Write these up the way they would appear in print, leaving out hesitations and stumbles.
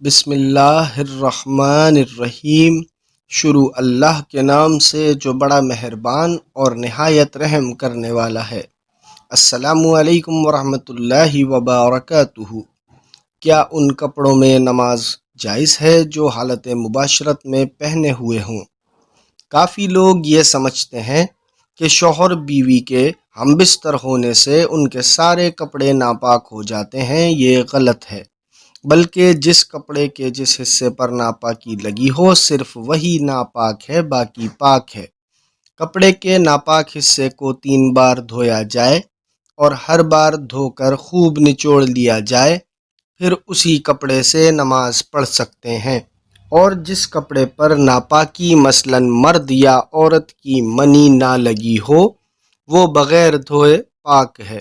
بسم اللہ الرحمن الرحیم۔ شروع اللہ کے نام سے جو بڑا مہربان اور نہایت رحم کرنے والا ہے۔ السلام علیکم ورحمۃ اللہ وبرکاتہ۔ کیا ان کپڑوں میں نماز جائز ہے جو حالت مباشرت میں پہنے ہوئے ہوں؟ کافی لوگ یہ سمجھتے ہیں کہ شوہر بیوی کے ہم بستر ہونے سے ان کے سارے کپڑے ناپاک ہو جاتے ہیں۔ یہ غلط ہے، بلکہ جس کپڑے کے جس حصے پر ناپاکی لگی ہو صرف وہی ناپاک ہے، باقی پاک ہے۔ کپڑے کے ناپاک حصے کو 3 بار دھویا جائے اور ہر بار دھو کر خوب نچوڑ لیا جائے، پھر اسی کپڑے سے نماز پڑھ سکتے ہیں۔ اور جس کپڑے پر ناپاکی مثلاً مرد یا عورت کی منی نہ لگی ہو وہ بغیر دھوئے پاک ہے۔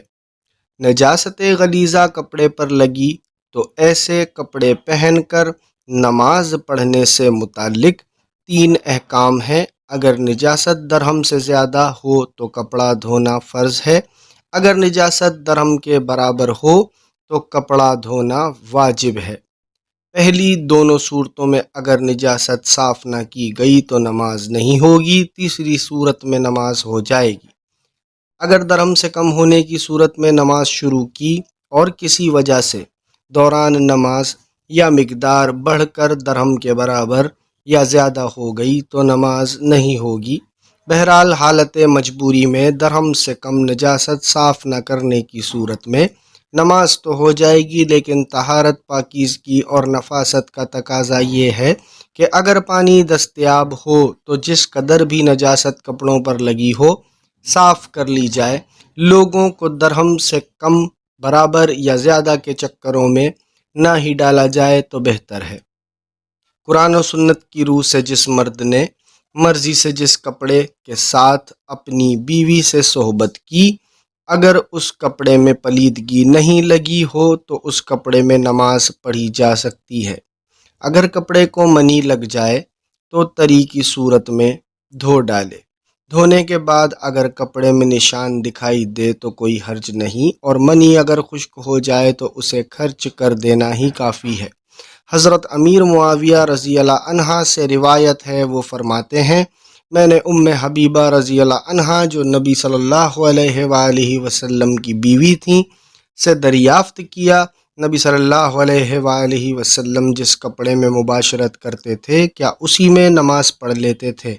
نجاست غلیظہ کپڑے پر لگی تو ایسے کپڑے پہن کر نماز پڑھنے سے متعلق 3 احکام ہیں۔ اگر نجاست درہم سے زیادہ ہو تو کپڑا دھونا فرض ہے، اگر نجاست درہم کے برابر ہو تو کپڑا دھونا واجب ہے۔ پہلی دونوں صورتوں میں اگر نجاست صاف نہ کی گئی تو نماز نہیں ہوگی، تیسری صورت میں نماز ہو جائے گی۔ اگر درہم سے کم ہونے کی صورت میں نماز شروع کی اور کسی وجہ سے دوران نماز یا مقدار بڑھ کر درہم کے برابر یا زیادہ ہو گئی تو نماز نہیں ہوگی۔ بہرحال حالت مجبوری میں درہم سے کم نجاست صاف نہ کرنے کی صورت میں نماز تو ہو جائے گی، لیکن طہارت، پاکیزگی اور نفاست کا تقاضا یہ ہے کہ اگر پانی دستیاب ہو تو جس قدر بھی نجاست کپڑوں پر لگی ہو صاف کر لی جائے۔ لوگوں کو درہم سے کم، برابر یا زیادہ کے چکروں میں نہ ہی ڈالا جائے تو بہتر ہے۔ قرآن و سنت کی روح سے جس مرد نے مرضی سے جس کپڑے کے ساتھ اپنی بیوی سے صحبت کی، اگر اس کپڑے میں پلیدگی نہیں لگی ہو تو اس کپڑے میں نماز پڑھی جا سکتی ہے۔ اگر کپڑے کو منی لگ جائے تو طری کی صورت میں دھو ڈالے۔ دھونے کے بعد اگر کپڑے میں نشان دکھائی دے تو کوئی حرج نہیں، اور منی اگر خشک ہو جائے تو اسے خرچ کر دینا ہی کافی ہے۔ حضرت امیر معاویہ رضی اللہ عنہ سے روایت ہے، وہ فرماتے ہیں میں نے حبیبہ رضی اللہ عنہ جو نبی صلی اللہ علیہ وآلہ وسلم کی بیوی تھیں سے دریافت کیا، نبی صلی اللہ علیہ وآلہ وسلم جس کپڑے میں مباشرت کرتے تھے کیا اسی میں نماز پڑھ لیتے تھے؟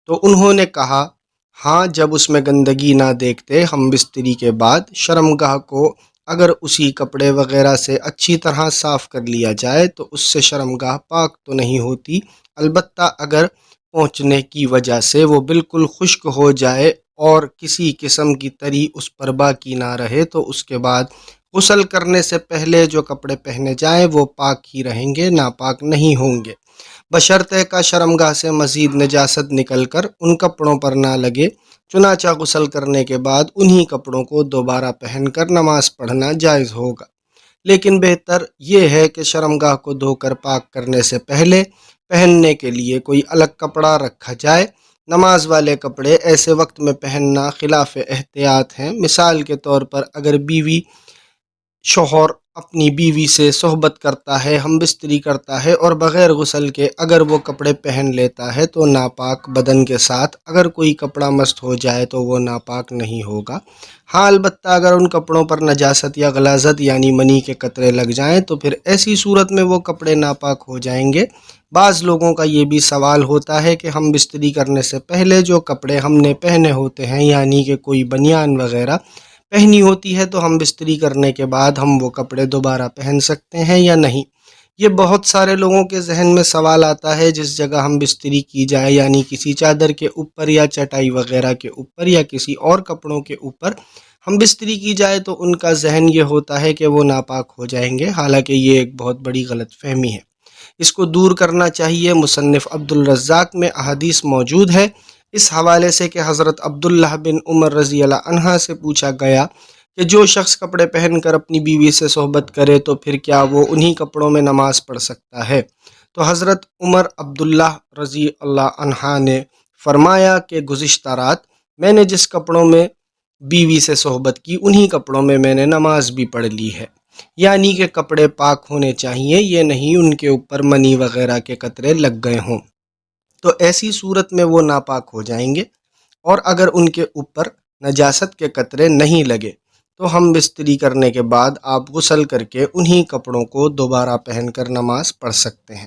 تو انہوں نے کہا ہاں، جب اس میں گندگی نہ دیکھتے۔ ہم بستری کے بعد شرمگاہ کو اگر اسی کپڑے وغیرہ سے اچھی طرح صاف کر لیا جائے تو اس سے شرمگاہ پاک تو نہیں ہوتی، البتہ اگر پہنچنے کی وجہ سے وہ بالکل خشک ہو جائے اور کسی قسم کی تری اس پر باقی نہ رہے تو اس کے بعد غسل کرنے سے پہلے جو کپڑے پہنے جائیں وہ پاک ہی رہیں گے، ناپاک نہیں ہوں گے، بشرطے کہ شرمگاہ سے مزید نجاست نکل کر ان کپڑوں پر نہ لگے۔ چنانچہ غسل کرنے کے بعد انہی کپڑوں کو دوبارہ پہن کر نماز پڑھنا جائز ہوگا، لیکن بہتر یہ ہے کہ شرمگاہ کو دھو کر پاک کرنے سے پہلے پہننے کے لیے کوئی الگ کپڑا رکھا جائے۔ نماز والے کپڑے ایسے وقت میں پہننا خلاف احتیاط ہیں۔ مثال کے طور پر اگر شوہر اپنی بیوی سے صحبت کرتا ہے، ہم بستری کرتا ہے اور بغیر غسل کے اگر وہ کپڑے پہن لیتا ہے تو ناپاک بدن کے ساتھ اگر کوئی کپڑا مست ہو جائے تو وہ ناپاک نہیں ہوگا۔ ہاں، البتہ اگر ان کپڑوں پر نجاست یا غلاظت یعنی منی کے قطرے لگ جائیں تو پھر ایسی صورت میں وہ کپڑے ناپاک ہو جائیں گے۔ بعض لوگوں کا یہ بھی سوال ہوتا ہے کہ ہم بستری کرنے سے پہلے جو کپڑے ہم نے پہنے ہوتے ہیں، یعنی کہ کوئی بنیان وغیرہ پہنی ہوتی ہے، تو ہم بستری کرنے کے بعد ہم وہ کپڑے دوبارہ پہن سکتے ہیں یا نہیں؟ یہ بہت سارے لوگوں کے ذہن میں سوال آتا ہے۔ جس جگہ ہم بستری کی جائے یعنی کسی چادر کے اوپر یا چٹائی وغیرہ کے اوپر یا کسی اور کپڑوں کے اوپر ہم بستری کی جائے تو ان کا ذہن یہ ہوتا ہے کہ وہ ناپاک ہو جائیں گے، حالانکہ یہ ایک بہت بڑی غلط فہمی ہے، اس کو دور کرنا چاہیے۔ مصنف عبدالرزاق میں احادیث موجود ہے اس حوالے سے کہ حضرت عبداللہ بن عمر رضی اللہ عنہ سے پوچھا گیا کہ جو شخص کپڑے پہن کر اپنی بیوی سے صحبت کرے تو پھر کیا وہ انہی کپڑوں میں نماز پڑھ سکتا ہے؟ تو حضرت عمر عبداللہ رضی اللہ عنہ نے فرمایا کہ گزشتہ رات میں نے جس کپڑوں میں بیوی سے صحبت کی انہی کپڑوں میں نے نماز بھی پڑھ لی ہے۔ یعنی کہ کپڑے پاک ہونے چاہیے، یہ نہیں ان کے اوپر منی وغیرہ کے قطرے لگ گئے ہوں، تو ایسی صورت میں وہ ناپاک ہو جائیں گے۔ اور اگر ان کے اوپر نجاست کے قطرے نہیں لگے تو ہم بستری کرنے کے بعد آپ غسل کر کے انہی کپڑوں کو دوبارہ پہن کر نماز پڑھ سکتے ہیں۔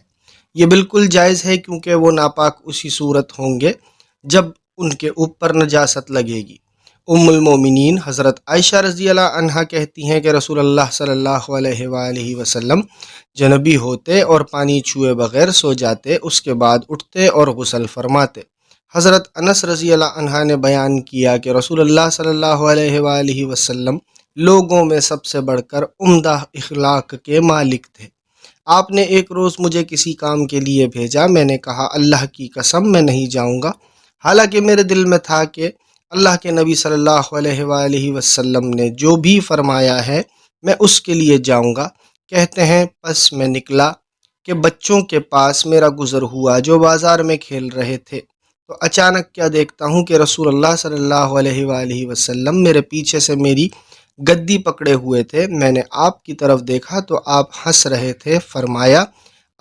یہ بالکل جائز ہے، کیونکہ وہ ناپاک اسی صورت ہوں گے جب ان کے اوپر نجاست لگے گی۔ ام المومنین حضرت عائشہ رضی اللہ عنہا کہتی ہیں کہ رسول اللہ صلی اللہ علیہ وآلہ وسلم جنبی ہوتے اور پانی چھوئے بغیر سو جاتے، اس کے بعد اٹھتے اور غسل فرماتے۔ حضرت انس رضی اللہ عنہ نے بیان کیا کہ رسول اللہ صلی اللہ علیہ وآلہ وسلم لوگوں میں سب سے بڑھ کر عمدہ اخلاق کے مالک تھے۔ آپ نے ایک روز مجھے کسی کام کے لیے بھیجا، میں نے کہا اللہ کی قسم میں نہیں جاؤں گا، حالانکہ میرے دل میں تھا کہ اللہ کے نبی صلی اللہ علیہ وآلہ وسلم نے جو بھی فرمایا ہے میں اس کے لیے جاؤں گا۔ کہتے ہیں پس میں نکلا کہ بچوں کے پاس میرا گزر ہوا جو بازار میں کھیل رہے تھے، تو اچانک کیا دیکھتا ہوں کہ رسول اللہ صلی اللہ علیہ وآلہ وسلم میرے پیچھے سے میری گدی پکڑے ہوئے تھے۔ میں نے آپ کی طرف دیکھا تو آپ ہنس رہے تھے۔ فرمایا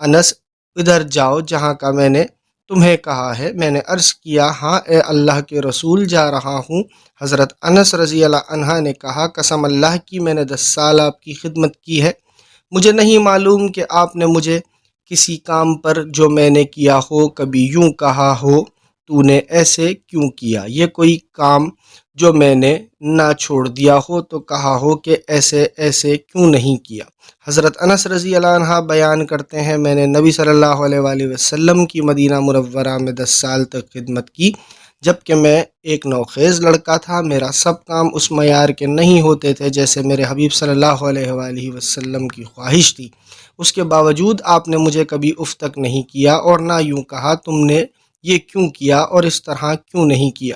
انس ادھر جاؤ جہاں کا میں نے تمہیں کہا ہے۔ میں نے عرض کیا ہاں اے اللہ کے رسول جا رہا ہوں۔ حضرت انس رضی اللہ عنہ نے کہا قسم اللہ کی میں نے 10 سال آپ کی خدمت کی ہے، مجھے نہیں معلوم کہ آپ نے مجھے کسی کام پر جو میں نے کیا ہو کبھی یوں کہا ہو تو نے ایسے کیوں کیا، یہ کوئی کام جو میں نے نہ چھوڑ دیا ہو تو کہا ہو کہ ایسے ایسے کیوں نہیں کیا۔ حضرت انس رضی اللہ عنہ بیان کرتے ہیں میں نے نبی صلی اللہ علیہ وآلہ وسلم کی مدینہ منورہ میں 10 سال تک خدمت کی، جبکہ میں ایک نوخیز لڑکا تھا۔ میرا سب کام اس معیار کے نہیں ہوتے تھے جیسے میرے حبیب صلی اللہ علیہ وآلہ وسلم کی خواہش تھی، اس کے باوجود آپ نے مجھے کبھی اف تک نہیں کیا اور نہ یوں کہا تم نے یہ کیوں کیا اور اس طرح کیوں نہیں کیا۔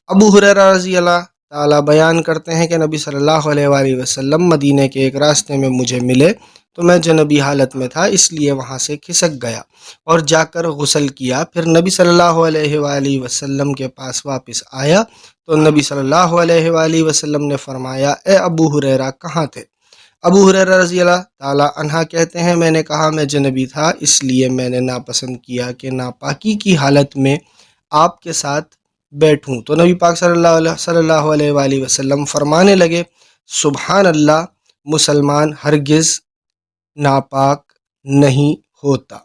ابو ہریرہ رضی اللہ تعالیٰ بیان کرتے ہیں کہ نبی صلی اللہ علیہ وآلہ وسلم مدینے کے ایک راستے میں مجھے ملے تو میں جنبی حالت میں تھا، اس لیے وہاں سے کھسک گیا اور جا کر غسل کیا۔ پھر نبی صلی اللہ علیہ وآلہ وسلم کے پاس واپس آیا تو نبی صلی اللہ علیہ وآلہ وسلم نے فرمایا اے ابو ہریرہ کہاں تھے؟ ابو ہریرہ رضی اللہ تعالیٰ عنہ کہتے ہیں میں نے کہا میں جنبی تھا، اس لیے میں نے ناپسند کیا کہ ناپاکی کی حالت میں آپ کے ساتھ بیٹھوں۔ تو نبی پاک صلی اللہ علیہ وآلہ وسلم فرمانے لگے سبحان اللہ، مسلمان ہرگز ناپاک نہیں ہوتا۔